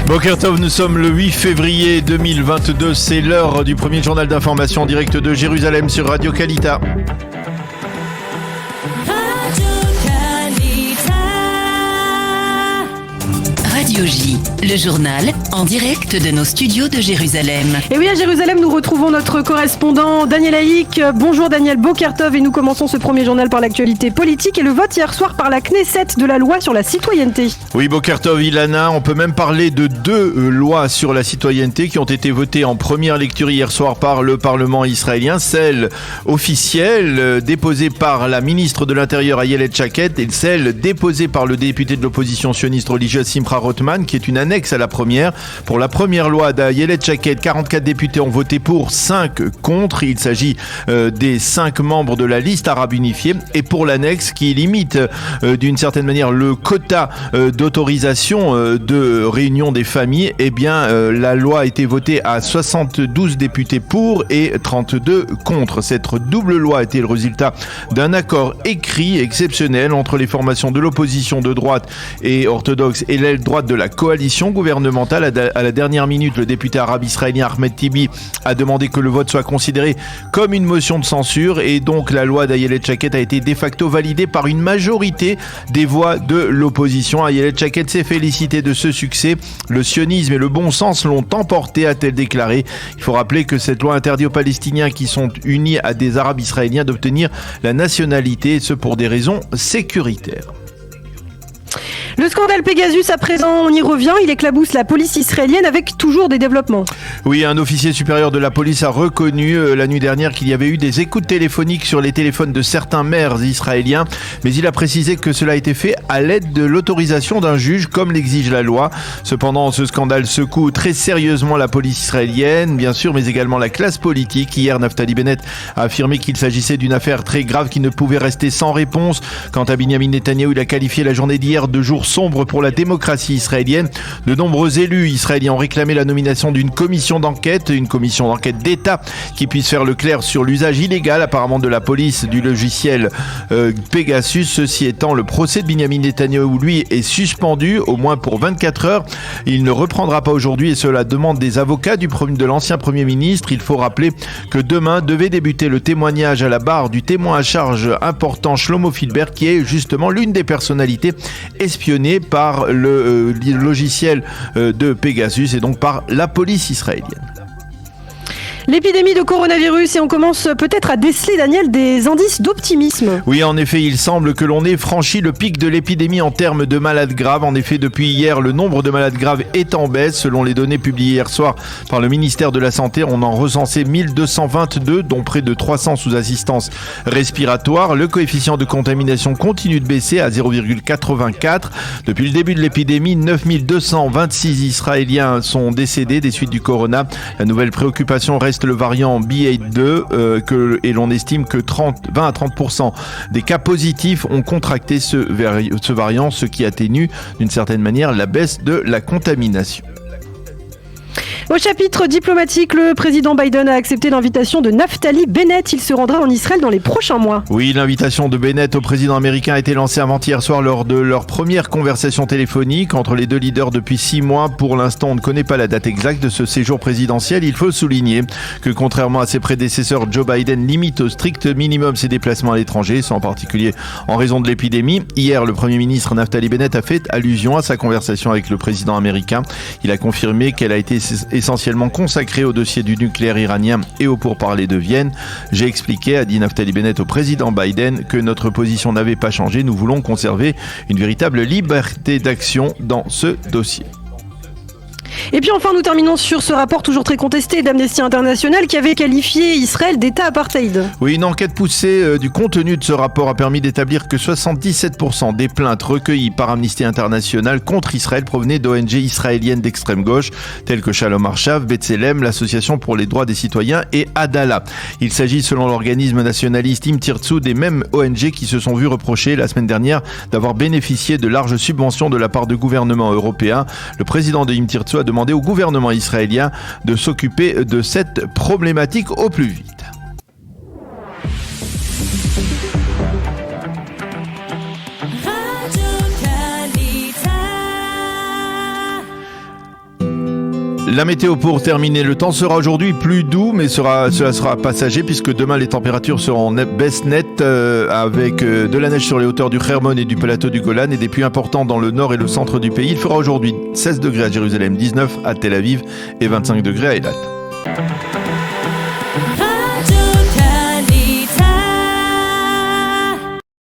Boker Tov, nous sommes le 8 février 2022, c'est l'heure du premier journal d'information en direct de Jérusalem sur Radio Kalita. Radio J, le journal en direct de nos studios de Jérusalem. Et oui, à Jérusalem, nous retrouvons notre correspondant Daniel Haïk. Bonjour Daniel, Boker Tov, et nous commençons ce premier journal par l'actualité politique et le vote hier soir par la Knesset de la loi sur la citoyenneté. Oui, Boker Tov, Ilana, on peut même parler de deux lois sur la citoyenneté qui ont été votées en première lecture hier soir par le Parlement israélien. Celle officielle déposée par la ministre de l'Intérieur Ayelet Shaked et celle déposée par le député de l'opposition sioniste religieuse Simcha Rothman, qui est une annexe à la première. Pour la première loi d'Ayelet Shaked, 44 députés ont voté pour, 5 contre. Il s'agit des 5 membres de la liste arabe unifiée. Et pour l'annexe qui limite d'une certaine manière le quota d'autorisation de réunion des familles, eh bien la loi a été votée à 72 députés pour et 32 contre. Cette double loi a été le résultat d'un accord écrit exceptionnel entre les formations de l'opposition de droite et orthodoxe et l'aile droite de la coalition gouvernementale. À la dernière minute, le député arabe israélien Ahmed Tibi a demandé que le vote soit considéré comme une motion de censure et donc la loi d'Ayelet Shaked a été de facto validée par une majorité des voix de l'opposition. Ayelet Shaked s'est félicité de ce succès. Le sionisme et le bon sens l'ont emporté, a-t-elle déclaré. Il faut rappeler que cette loi interdit aux Palestiniens qui sont unis à des Arabes israéliens d'obtenir la nationalité, et ce pour des raisons sécuritaires. Le scandale Pegasus, à présent, on y revient, il éclabousse la police israélienne avec toujours des développements. Oui, un officier supérieur de la police a reconnu la nuit dernière qu'il y avait eu des écoutes téléphoniques sur les téléphones de certains maires israéliens, mais il a précisé que cela a été fait à l'aide de l'autorisation d'un juge, comme l'exige la loi. Cependant, ce scandale secoue très sérieusement la police israélienne, bien sûr, mais également la classe politique. Hier, Naftali Bennett a affirmé qu'il s'agissait d'une affaire très grave qui ne pouvait rester sans réponse. Quant à Binyamin Netanyahou, il a qualifié la journée d'hier de jour sombre pour la démocratie israélienne. De nombreux élus israéliens ont réclamé la nomination d'une commission d'enquête d'État qui puisse faire le clair sur l'usage illégal apparemment de la police du logiciel Pegasus. Ceci étant, le procès de Binyamin Netanyahou, lui, est suspendu au moins pour 24 heures. Il ne reprendra pas aujourd'hui et cela demande des avocats de l'ancien Premier ministre. Il faut rappeler que demain devait débuter le témoignage à la barre du témoin à charge important Shlomo Filbert, qui est justement l'une des personnalités espionnées par le logiciel de Pegasus et donc par la police israélienne. L'épidémie de coronavirus, et on commence peut-être à déceler, Daniel, des indices d'optimisme. Oui, en effet, il semble que l'on ait franchi le pic de l'épidémie en termes de malades graves. En effet, depuis hier, le nombre de malades graves est en baisse. Selon les données publiées hier soir par le ministère de la Santé, on en recensait 1222, dont près de 300 sous assistance respiratoire. Le coefficient de contamination continue de baisser à 0,84. Depuis le début de l'épidémie, 9226 Israéliens sont décédés des suites du corona. La nouvelle préoccupation reste le variant BA2 et l'on estime que 20 à 30% des cas positifs ont contracté ce variant, ce qui atténue d'une certaine manière la baisse de la contamination. Au chapitre diplomatique, le président Biden a accepté l'invitation de Naftali Bennett. Il se rendra en Israël dans les prochains mois. Oui, l'invitation de Bennett au président américain a été lancée avant-hier soir lors de leur première conversation téléphonique entre les deux leaders depuis 6 mois. Pour l'instant, on ne connaît pas la date exacte de ce séjour présidentiel. Il faut souligner que contrairement à ses prédécesseurs, Joe Biden limite au strict minimum ses déplacements à l'étranger, en particulier en raison de l'épidémie. Hier, le Premier ministre Naftali Bennett a fait allusion à sa conversation avec le président américain. Il a confirmé qu'elle a été essentiellement consacré au dossier du nucléaire iranien et aux pourparlers de Vienne. J'ai expliqué, a dit Naftali Bennett au président Biden, que notre position n'avait pas changé. Nous voulons conserver une véritable liberté d'action dans ce dossier. Et puis enfin, nous terminons sur ce rapport toujours très contesté d'Amnesty International qui avait qualifié Israël d'État apartheid. Oui, une enquête poussée du contenu de ce rapport a permis d'établir que 77% des plaintes recueillies par Amnesty International contre Israël provenaient d'ONG israéliennes d'extrême gauche, telles que Shalom Arshav, B'Tselem, l'Association pour les droits des citoyens et Adala. Il s'agit, selon l'organisme nationaliste Im Tirtzu, des mêmes ONG qui se sont vues reprocher la semaine dernière d'avoir bénéficié de larges subventions de la part de gouvernements européens. Le président de Im Tirtzu a demandé au gouvernement israélien de s'occuper de cette problématique au plus vite. La météo pour terminer, le temps sera aujourd'hui plus doux, mais cela sera passager puisque demain les températures seront en baisse nette avec de la neige sur les hauteurs du Hermon et du plateau du Golan et des pluies importantes dans le nord et le centre du pays. Il fera aujourd'hui 16 degrés à Jérusalem, 19 à Tel Aviv et 25 degrés à Eilat.